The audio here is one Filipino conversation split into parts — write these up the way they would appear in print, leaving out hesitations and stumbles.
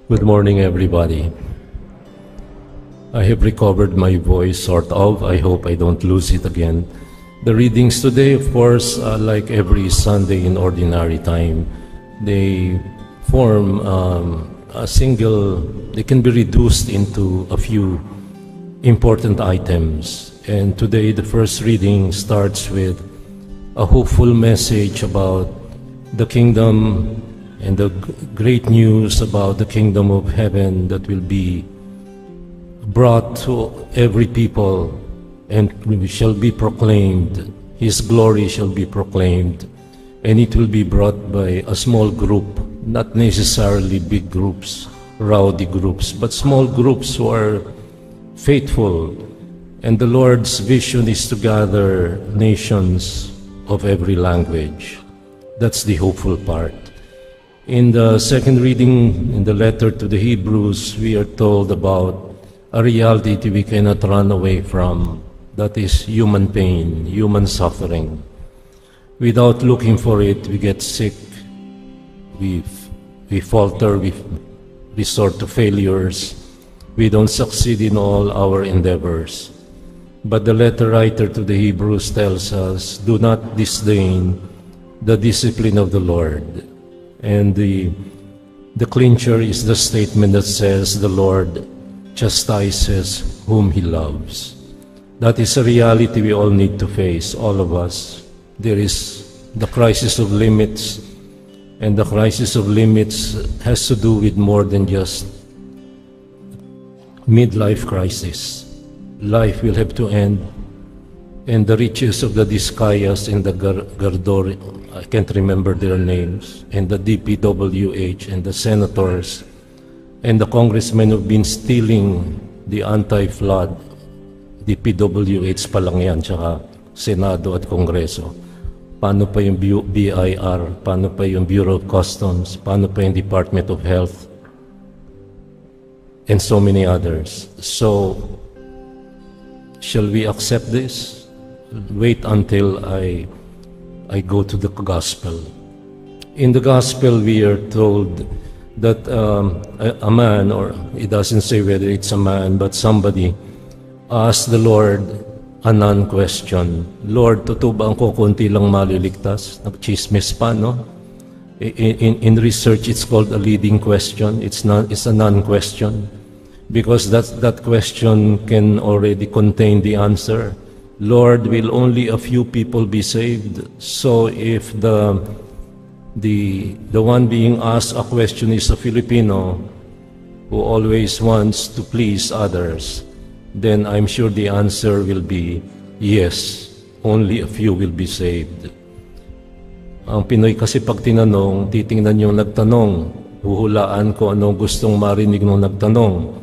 Good morning, everybody. I have recovered my voice, sort of. I hope I don't lose it again. The readings today, of course, like every Sunday in ordinary time, they form they can be reduced into a few important items. And today, the first reading starts with a hopeful message about the kingdom and the great news about the kingdom of heaven that will be brought to every people and shall be proclaimed. His glory shall be proclaimed, and it will be brought by a small group, not necessarily big groups, rowdy groups, but small groups who are faithful. And the Lord's vision is to gather nations of every language. That's the hopeful part. In the second reading, in the letter to the Hebrews, we are told about a reality that we cannot run away from. That is human pain, human suffering. Without looking for it, we get sick, we falter, we resort to failures, we don't succeed in all our endeavors. But the letter writer to the Hebrews tells us, do not disdain the discipline of the Lord. And the clincher is the statement that says the Lord chastises whom He loves. That is a reality we all need to face, all of us. There is the crisis of limits, and the crisis of limits has to do with more than just midlife crisis. Life will have to end, and the riches of the Discayas and the Gardor, I can't remember their names, and the DPWH and the senators and the congressmen who've been stealing the anti-flood, DPWH pa lang yan, tsaka Senado at Kongreso. Paano pa yung BIR, paano pa yung Bureau of Customs, paano pa yung Department of Health, and so many others. So, shall we accept this? Wait until I go to the gospel. In the gospel, we are told that a man, or it doesn't say whether it's a man, but somebody asked the Lord a non-question. Lord, totoo ba ang kukunti lang maliligtas? Nag-chismis pa, no? In research, it's called a leading question. It's a non-question, because that question can already contain the answer. Lord, will only a few people be saved? So if the one being asked a question is a Filipino who always wants to please others, then I'm sure the answer will be yes, only a few will be saved. Ang Pinoy kasi pag tinanong, titingnan yung nagtanong, huhulaan ko anong gustong marinig ng nagtanong.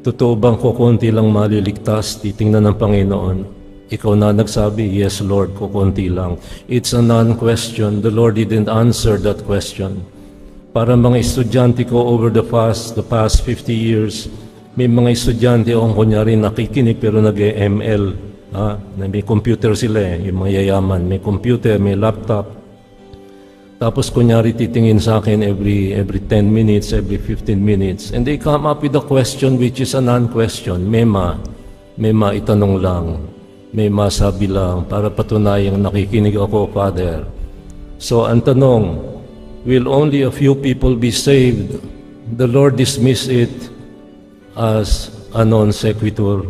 Totoo bang kukunti lang maliligtas? Titingnan ng Panginoon. Ikaw na nagsabi, yes Lord, kukunti lang. It's a non-question. The Lord didn't answer that question. Para mga estudyante ko over the past 50 years, may mga estudyante akong kunyari nakikinig pero nag-ML. May computer sila yung mga yayaman. May computer, may laptop. Tapos kunyari titingin sa akin every 10 minutes, every 15 minutes. And they come up with a question which is a non-question. May maitanong lang. May masabi lang para patunayang nakikinig ako, Father. So ang tanong, will only a few people be saved? The Lord dismissed it as a non sequitur,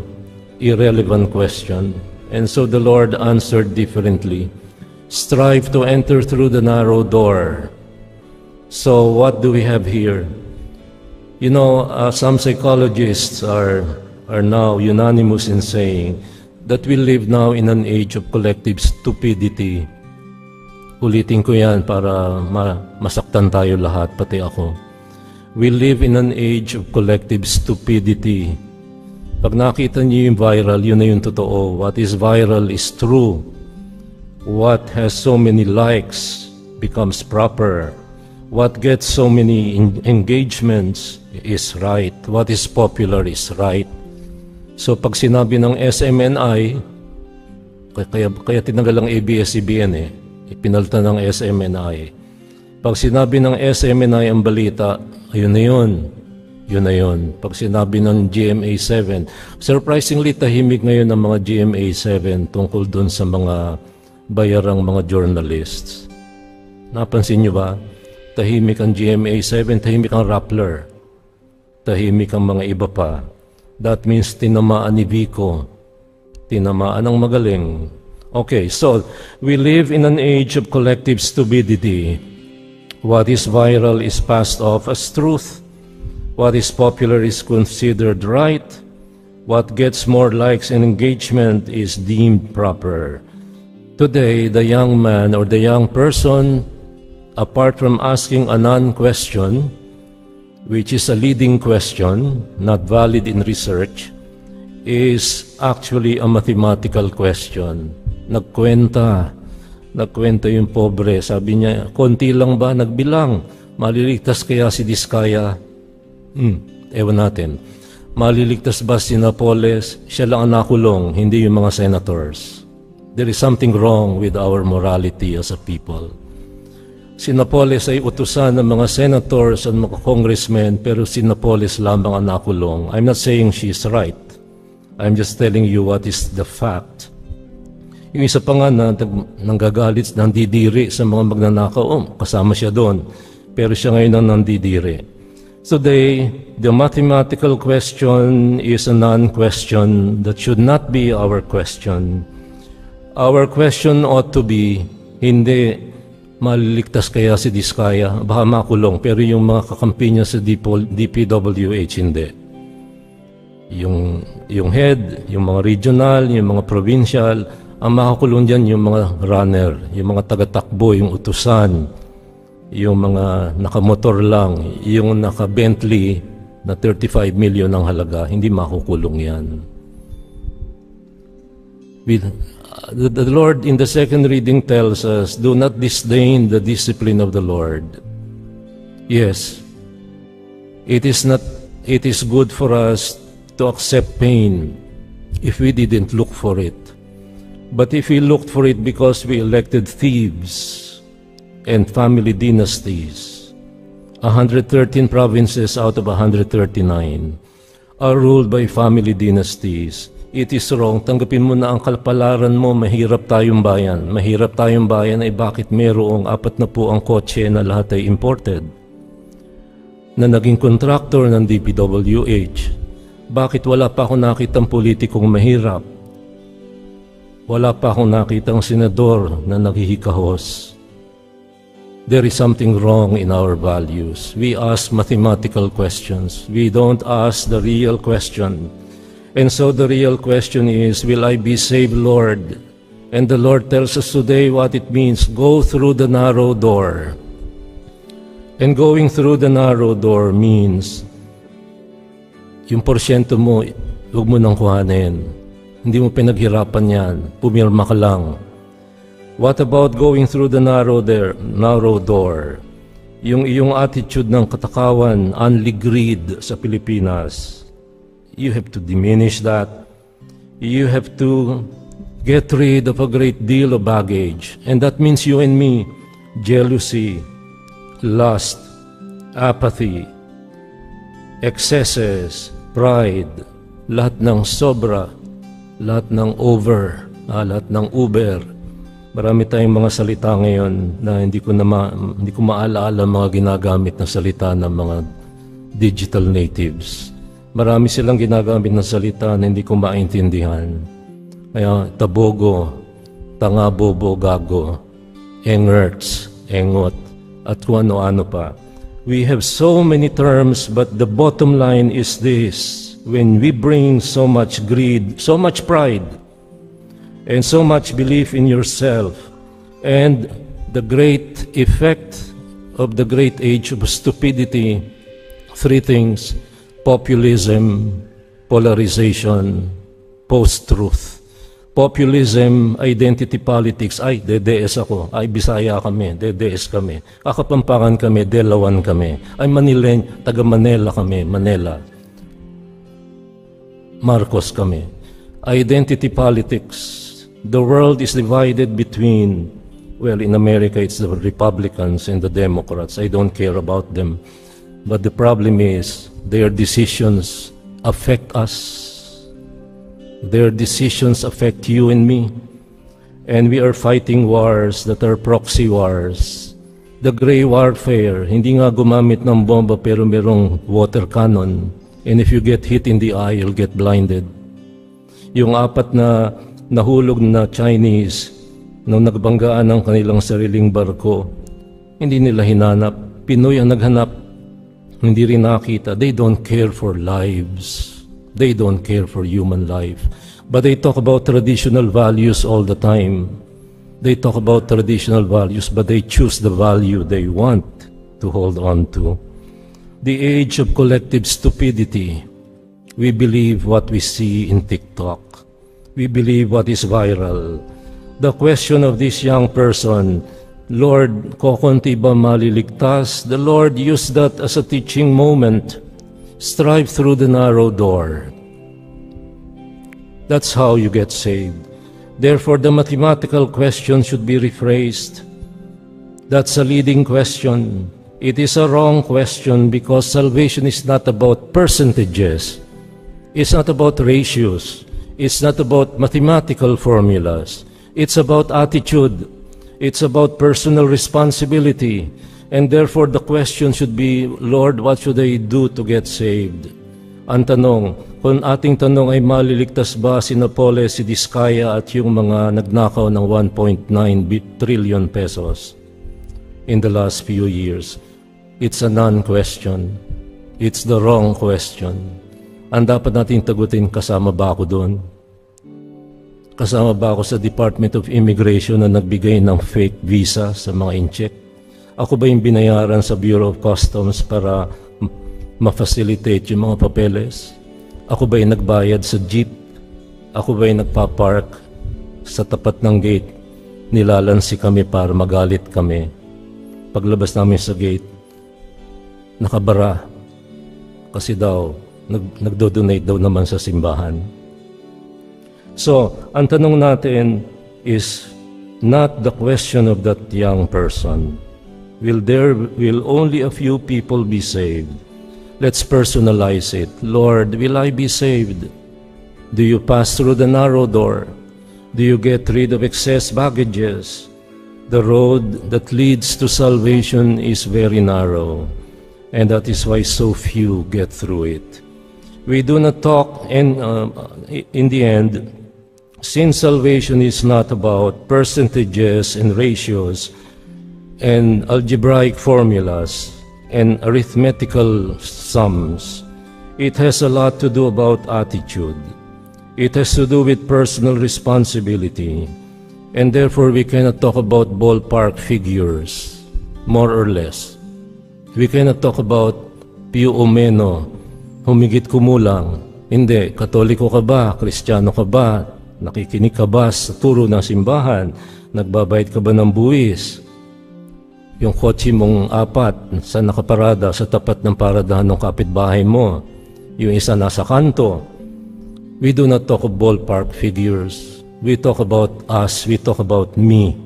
irrelevant question. And so the Lord answered differently. Strive to enter through the narrow door. So what do we have here? You know, some psychologists are now unanimous in saying that we live now in an age of collective stupidity. Ulitin ko yan para masaktan tayo lahat, pati ako. We live in an age of collective stupidity. Pag nakita niyo yung viral, yun na yung totoo. What is viral is true. What has so many likes becomes proper. What gets so many engagements is right. What is popular is right. So pag sinabi ng SMNI, kaya tinanggal ang ABS-CBN ipinalta ng SMNI. Pag sinabi ng SMNI ang balita, ayun na yun. yun na yun. Pag sinabi ng GMA7, surprisingly tahimik ngayon ang mga GMA7 tungkol dun sa mga bayarang mga journalists. Napansin nyo ba? Tahimik ang GMA7, tahimik ang Rappler, tahimik ang mga iba pa. That means tinamaan ni Vico, tinamaan ng magaling. Okay, so we live in an age of collective stupidity. What is viral is passed off as truth. What is popular is considered right. What gets more likes and engagement is deemed proper. Today, the young man or the young person, apart from asking a non-question, which is a leading question, not valid in research, is actually a mathematical question. Nagkwenta yung pobre. Sabi niya, konti lang ba nagbilang? Maliligtas kaya si Diskaya? Ewan natin. Maliligtas ba si Napoles? Siya lang ang nakulong, hindi yung mga senators. There is something wrong with our morality as a people. Si Napoles ay utusan ng mga senators at mga congressmen, pero si Napoles lamang ang nakulong. I'm not saying she's right. I'm just telling you what is the fact. Yung isa pa nga na nanggagalit, nandidiri sa mga magnanakaw, kasama siya doon. Pero siya ngayon ang nandidiri. Today, the mathematical question is a non-question that should not be our question. Our question ought to be, hindi maliligtas kaya si Diskaya, baka makulong, pero yung mga kakampi niya sa DPWH, hindi. Yung head, yung mga regional, yung mga provincial, ang makakulong dyan yung mga runner, yung mga taga-takbo, yung utusan, yung mga nakamotor lang, yung naka-Bentley na 35 million ang halaga, hindi makukulong yan. The Lord in the second reading tells us, do not disdain the discipline of the Lord. Yes, it is good for us to accept pain if we didn't look for it. But if we looked for it because we elected thieves and family dynasties, 113 provinces out of 139 are ruled by family dynasties. It is wrong. Tanggapin mo na ang kalpalaran mo, mahirap tayong bayan. Mahirap tayong bayan ay bakit mayroong 40 ang kotse na lahat ay imported? Na naging contractor ng DPWH. Bakit wala pa akong nakitang politikong mahirap? Wala pa akong nakitang senador na naghihikahos. There is something wrong in our values. We ask mathematical questions. We don't ask the real question. And so the real question is, will I be saved, Lord? And the Lord tells us today what it means. Go through the narrow door. And going through the narrow door means, yung porsyento mo, huwag mo nang kuhanin. Hindi mo pinaghirapan yan. Pumirma ka lang. What about going through the narrow door? Yung iyong attitude ng katakawan, unli greed sa Pilipinas, you have to diminish that. You have to get rid of a great deal of baggage. And that means you and me, jealousy, lust, apathy, excesses, pride, lahat ng sobra, lahat ng over, lahat ng uber. Marami tayong mga salita ngayon na hindi ko maalaala mga ginagamit na salita ng mga digital natives. Marami silang ginagamit na salita na hindi ko maintindihan. Kaya tabogo, tanga, bobo, gago, engerts, engot, at kung ano-ano pa. We have so many terms, but the bottom line is this. When we bring so much greed, so much pride, and so much belief in yourself, and the great effect of the great age of stupidity, three things: populism, polarization, post-truth. Populism, identity politics, ay, DDS ako, ay, Bisaya kami, DDS kami, Kakapampangan kami, Delawan kami, ay, Manilen, taga Manila kami, Manila, Marcos kami. Identity politics. The world is divided between, well, in America it's the Republicans and the Democrats. I don't care about them. But the problem is, their decisions affect us. Their decisions affect you and me. And we are fighting wars that are proxy wars. The gray warfare, hindi nga gumamit ng bomba pero merong water cannon. And if you get hit in the eye, you'll get blinded. Yung 4 na nahulog na Chinese nung nagbanggaan ng kanilang sariling barko, hindi nila hinanap. Pinoy ang naghanap, hindi rin nakita. They don't care for lives. They don't care for human life. But they talk about traditional values all the time. They talk about traditional values, but they choose the value they want to hold on to. The age of collective stupidity. We believe what we see in TikTok. We believe what is viral. The question of this young person, Lord, kokonti ba maliligtas? The Lord used that as a teaching moment. Strive through the narrow door. That's how you get saved. Therefore, the mathematical question should be rephrased. That's a leading question. It is a wrong question because salvation is not about percentages. It's not about ratios. It's not about mathematical formulas. It's about attitude. It's about personal responsibility. And therefore, the question should be, Lord, what should I do to get saved? Ang tanong, kung ating tanong ay maliligtas ba si Napoles, si Diskaya at yung mga nagnakaw ng 1.9 trillion pesos in the last few years, it's a non-question. It's the wrong question. Ang dapat natin tagutin, kasama ba ako doon? Kasama ba ako sa Department of Immigration na nagbigay ng fake visa sa mga in-check? Ako ba yung binayaran sa Bureau of Customs para ma-facilitate yung mga papeles? Ako ba yung nagbayad sa jeep? Ako ba yung nagpa-park sa tapat ng gate? Nilalansi kami para magalit kami. Paglabas namin sa gate, nakabara. Kasi daw, nagdo-donate daw naman sa simbahan. So, ang tanong natin is not the question of that young person. Will only a few people be saved? Let's personalize it. Lord, will I be saved? Do you pass through the narrow door? Do you get rid of excess baggages? The road that leads to salvation is very narrow, and that is why so few get through it. We do not talk, and in the end, since salvation is not about percentages and ratios and algebraic formulas and arithmetical sums, it has a lot to do about attitude. It has to do with personal responsibility, and therefore we cannot talk about ballpark figures, more or less. We cannot talk about più o meno, humigit kumulang. Hindi, Katoliko ka ba? Kristiyano ka ba? Nakikinig ka ba sa turo ng simbahan? Nagbabayad ka ba ng buwis? Yung kotse mong 4 sa nakaparada sa tapat ng paradahan ng kapitbahay mo, yung isa nasa kanto. We do not talk of ballpark figures. We talk about us, we talk about me.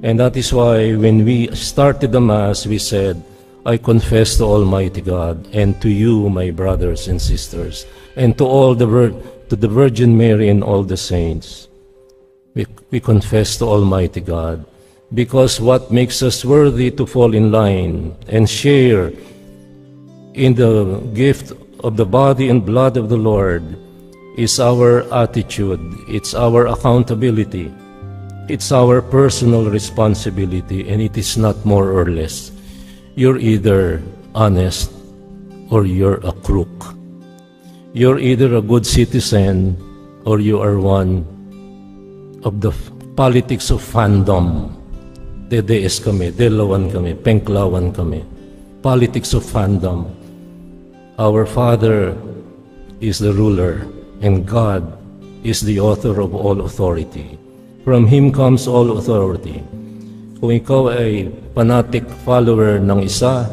And that is why when we started the Mass, we said, I confess to Almighty God and to you, my brothers and sisters, and to all the Virgin Mary and all the saints. We confess to Almighty God. Because what makes us worthy to fall in line and share in the gift of the body and blood of the Lord is our attitude, it's our accountability, it's our personal responsibility, and it is not more or less. You're either honest or you're a crook. You're either a good citizen or you are one of the politics of fandom. DDS kami, Delawan kami, Penklawan kami. Politics of fandom. Our Father is the ruler, and God is the author of all authority. From Him comes all authority. Kung ikaw ay fanatic follower ng isa,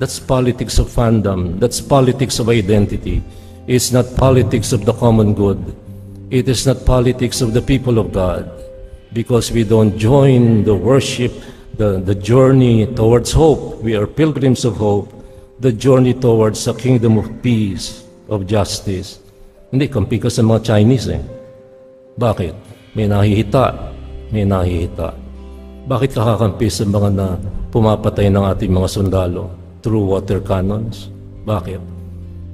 that's politics of fandom. That's politics of identity. It's not politics of the common good. It is not politics of the people of God. Because we don't join the worship, the journey towards hope. We are pilgrims of hope. the journey towards a kingdom of peace, of justice. Hindi, kampi ka sa mga Chinese eh. Bakit? May nahihita. May nahihita. Bakit ka kakampi sa mga na pumapatay ng ating mga sundalo through water cannons? Bakit?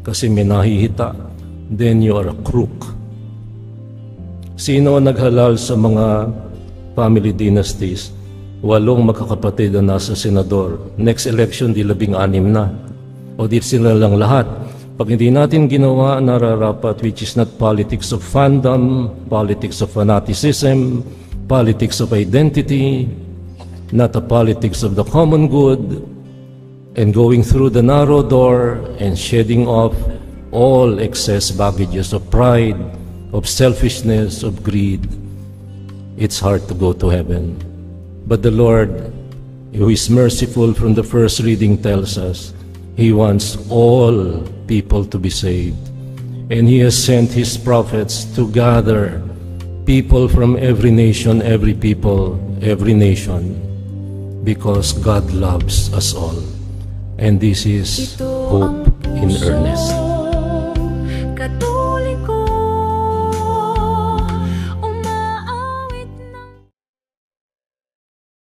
Kasi may nahihita. Then you are a crook. Sino ang naghalal sa mga family dynasties? 8 magkakapatid ang nasa senador. Next election, di 16 na. O di sila lang lahat. Pag hindi natin ginawa nararapat, which is not politics of fandom, politics of fanaticism, politics of identity, not a politics of the common good, and going through the narrow door and shedding off all excess baggages of pride, of selfishness, of greed, it's hard to go to heaven. But the Lord, who is merciful from the first reading, tells us He wants all people to be saved. And He has sent His prophets to gather people from every nation, every people, every nation, because God loves us all. And this is hope in earnest.